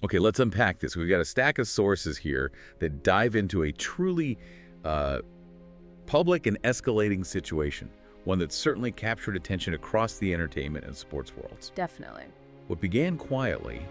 Okay, let's unpack this. We've got a stack of sources here that dive into a truly uh, public and escalating situation, one that certainly captured attention across the entertainment and sports worlds. Definitely. What began quietly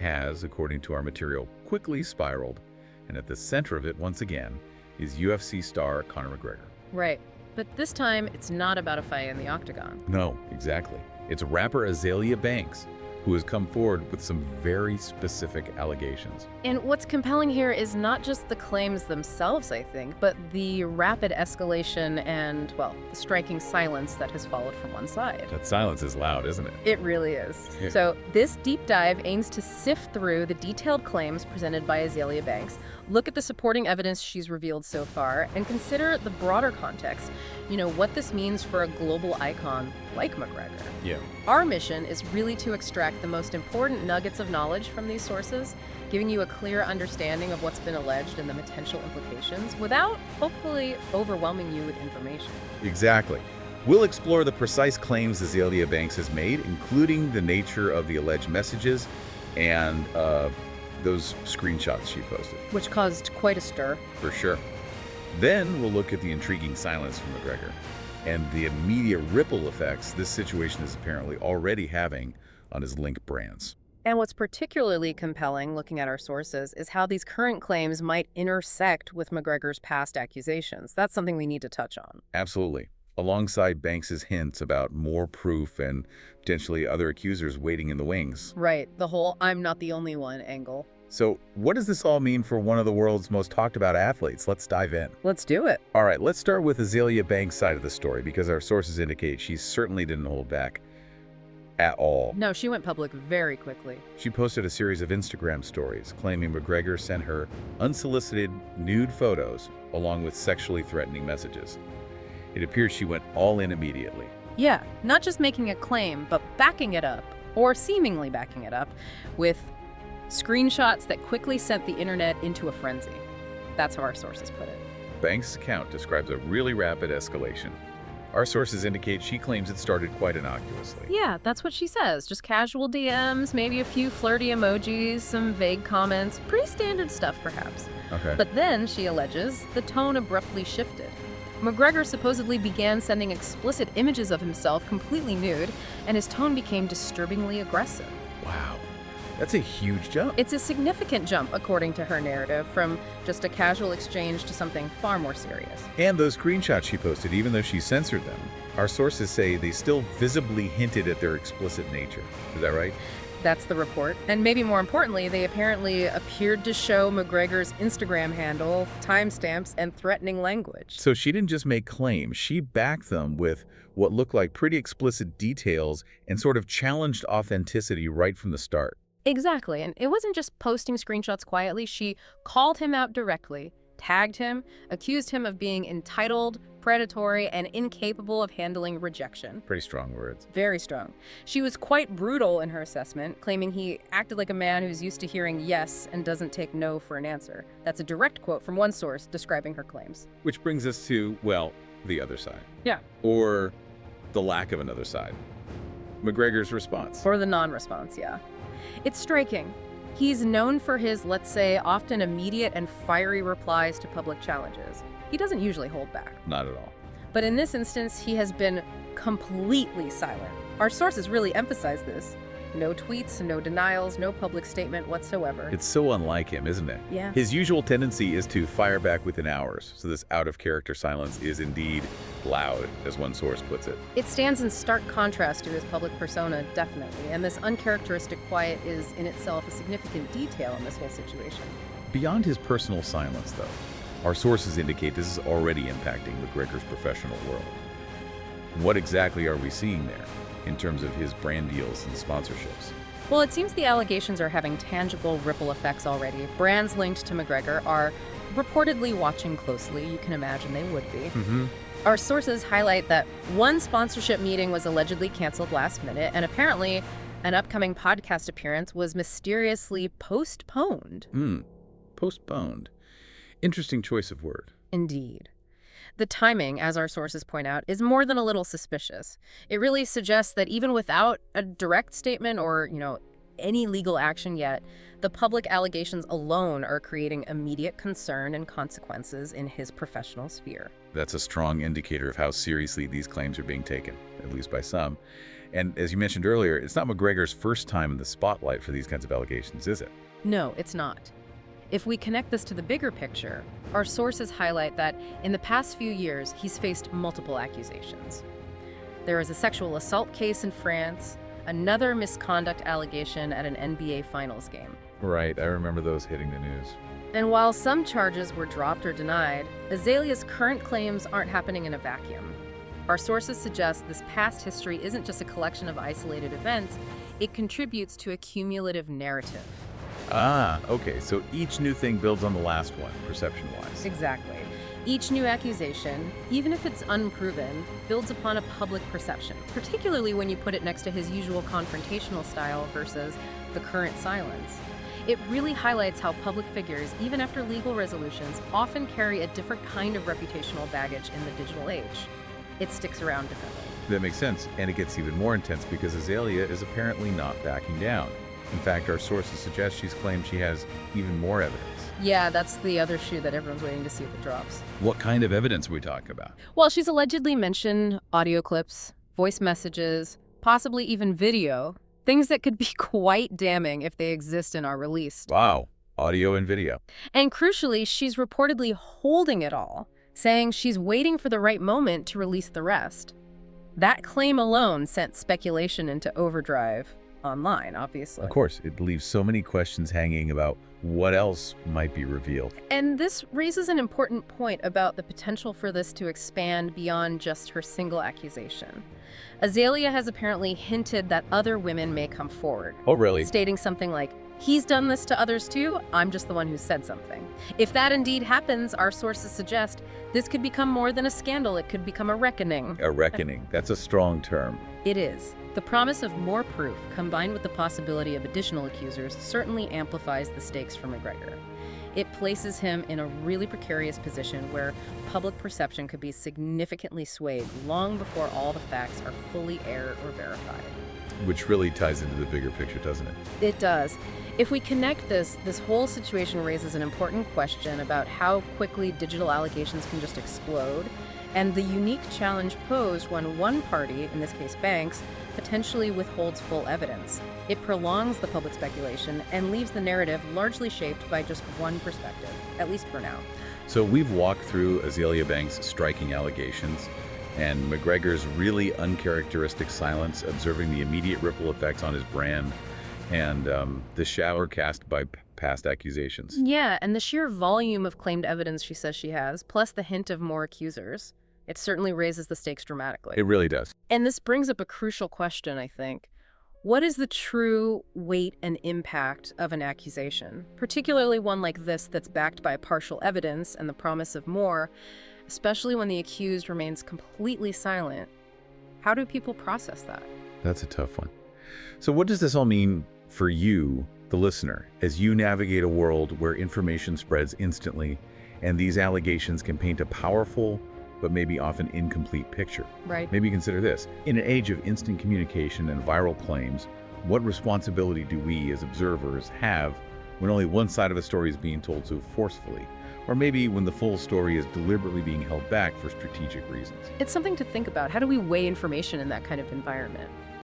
has, according to our material, quickly spiraled, and at the center of it, once again, is UFC star Conor McGregor. Right. But this time, it's not about a fight in the octagon. No, exactly. It's rapper Azealia Banks, who has come forward with some very specific allegations. And what's compelling here is not just the claims themselves, I think, but the rapid escalation and, well, the striking silence that has followed from one side. That silence is loud, isn't it? It really is. Yeah. So this deep dive aims to sift through the detailed claims presented by Azealia Banks, look at the supporting evidence she's revealed so far, and consider the broader context, what this means for a global icon like McGregor. Yeah. Our mission is really to extract the most important nuggets of knowledge from these sources, giving you a clear understanding of what's been alleged and the potential implications without, hopefully, overwhelming you with information. Exactly. We'll explore the precise claims Azealia Banks has made, including the nature of the alleged messages and those screenshots she posted. Which caused quite a stir. For sure. Then we'll look at the intriguing silence from McGregor and the immediate ripple effects this situation is apparently already having on his Link brands. And what's particularly compelling, looking at our sources, is how these current claims might intersect with McGregor's past accusations. That's something we need to touch on. Absolutely. Alongside Banks's hints about more proof and potentially other accusers waiting in the wings. Right, the whole "I'm not the only one" angle. So what does this all mean for one of the world's most talked about athletes? Let's dive in. Let's do it. All right, let's start with Azealia Banks' side of the story because our sources indicate she certainly didn't hold back at all. No, she went public very quickly. She posted a series of Instagram stories claiming McGregor sent her unsolicited nude photos along with sexually threatening messages. It appears she went all in immediately. Yeah, not just making a claim, but backing it up, or seemingly backing it up, with screenshots that quickly sent the internet into a frenzy. That's how our sources put it. Banks' account describes a really rapid escalation. Our sources indicate she claims it started quite innocuously. Yeah, that's what she says. Just casual DMs, maybe a few flirty emojis, some vague comments. Pretty standard stuff, perhaps. Okay. But then, she alleges, the tone abruptly shifted. McGregor supposedly began sending explicit images of himself completely nude, and his tone became disturbingly aggressive. Wow. That's a huge jump. It's a significant jump, according to her narrative, from just a casual exchange to something far more serious. And those screenshots she posted, even though she censored them, our sources say they still visibly hinted at their explicit nature. Is that right? That's the report. And maybe more importantly, they apparently appeared to show McGregor's Instagram handle, timestamps, and threatening language. So she didn't just make claims, she backed them with what looked like pretty explicit details and sort of challenged authenticity right from the start. Exactly. And it wasn't just posting screenshots quietly. She called him out directly, tagged him, accused him of being entitled, predatory, and incapable of handling rejection. Pretty strong words. Very strong. She was quite brutal in her assessment, claiming he acted like a man who's used to hearing yes and doesn't take no for an answer. That's a direct quote from one source describing her claims. Which brings us to, well, the other side. Yeah. Or the lack of another side. McGregor's response. Or the non-response, yeah. It's striking. He's known for his, let's say, often immediate and fiery replies to public challenges. He doesn't usually hold back. Not at all. But in this instance, he has been completely silent. Our sources really emphasize this. No tweets, no denials, no public statement whatsoever. It's so unlike him, isn't it? Yeah. His usual tendency is to fire back within hours, so this out-of-character silence is indeed loud, as one source puts it. It stands in stark contrast to his public persona, definitely, and this uncharacteristic quiet is in itself a significant detail in this whole situation. Beyond his personal silence, though, our sources indicate this is already impacting McGregor's professional world. What exactly are we seeing there in terms of his brand deals and sponsorships? Well, it seems the allegations are having tangible ripple effects already. Brands linked to McGregor are reportedly watching closely. You can imagine they would be. Our sources highlight that one sponsorship meeting was allegedly canceled last minute, and apparently an upcoming podcast appearance was mysteriously postponed. Postponed. Interesting choice of word. Indeed. The timing, as our sources point out, is more than a little suspicious. It really suggests that even without a direct statement or, any legal action yet, The public allegations alone are creating immediate concern and consequences in his professional sphere. That's a strong indicator of how seriously these claims are being taken, at least by some. And as you mentioned earlier, it's not McGregor's first time in the spotlight for these kinds of allegations, is it? No, it's not. If we connect this to the bigger picture, our sources highlight that in the past few years, he's faced multiple accusations. There is a sexual assault case in France, another misconduct allegation at an NBA Finals game. Right, I remember those hitting the news. And while some charges were dropped or denied, Azealia's current claims aren't happening in a vacuum. Our sources suggest this past history isn't just a collection of isolated events, it contributes to a cumulative narrative. Ah, okay, so each new thing builds on the last one, perception-wise. Exactly. Each new accusation, even if it's unproven, builds upon a public perception, particularly when you put it next to his usual confrontational style versus the current silence. It really highlights how public figures, even after legal resolutions, often carry a different kind of reputational baggage in the digital age. It sticks around differently. That makes sense, and it gets even more intense because Azealia is apparently not backing down. In fact, our sources suggest she's claimed she has even more evidence. Yeah, that's the other shoe that everyone's waiting to see if it drops. What kind of evidence are we talking about? Well, she's allegedly mentioned audio clips, voice messages, possibly even video, things that could be quite damning if they exist and are released. Wow, audio and video. And crucially, she's reportedly holding it all, saying she's waiting for the right moment to release the rest. That claim alone sent speculation into overdrive online, obviously. Of course, it leaves so many questions hanging about what else might be revealed. And this raises an important point about the potential for this to expand beyond just her single accusation. Azealia has apparently hinted that other women may come forward. Oh, really? Stating something like, "He's done this to others too, I'm just the one who said something." If that indeed happens, our sources suggest this could become more than a scandal, it could become a reckoning. A reckoning. That's a strong term. It is. The promise of more proof, combined with the possibility of additional accusers, certainly amplifies the stakes for McGregor. It places him in a really precarious position where public perception could be significantly swayed long before all the facts are fully aired or verified. Which really ties into the bigger picture, doesn't it? It does. If we connect this whole situation raises an important question about how quickly digital allegations can just explode, and the unique challenge posed when one party, in this case Banks, potentially withholds full evidence. It prolongs the public speculation and leaves the narrative largely shaped by just one perspective, at least for now. So we've walked through Azealia Banks' striking allegations and McGregor's really uncharacteristic silence, observing the immediate ripple effects on his brand and the shower cast by past accusations. Yeah, and the sheer volume of claimed evidence she says she has, plus the hint of more accusers, it certainly raises the stakes dramatically. It really does. And this brings up a crucial question, I think. What is the true weight and impact of an accusation, particularly one like this that's backed by partial evidence and the promise of more, especially when the accused remains completely silent? How do people process that? That's a tough one. So what does this all mean for you, the listener, as you navigate a world where information spreads instantly and these allegations can paint a powerful but maybe often incomplete picture? Right. Maybe consider this. In an age of instant communication and viral claims, what responsibility do we as observers have when only one side of a story is being told so forcefully? Or maybe when the full story is deliberately being held back for strategic reasons? It's something to think about. How do we weigh information in that kind of environment?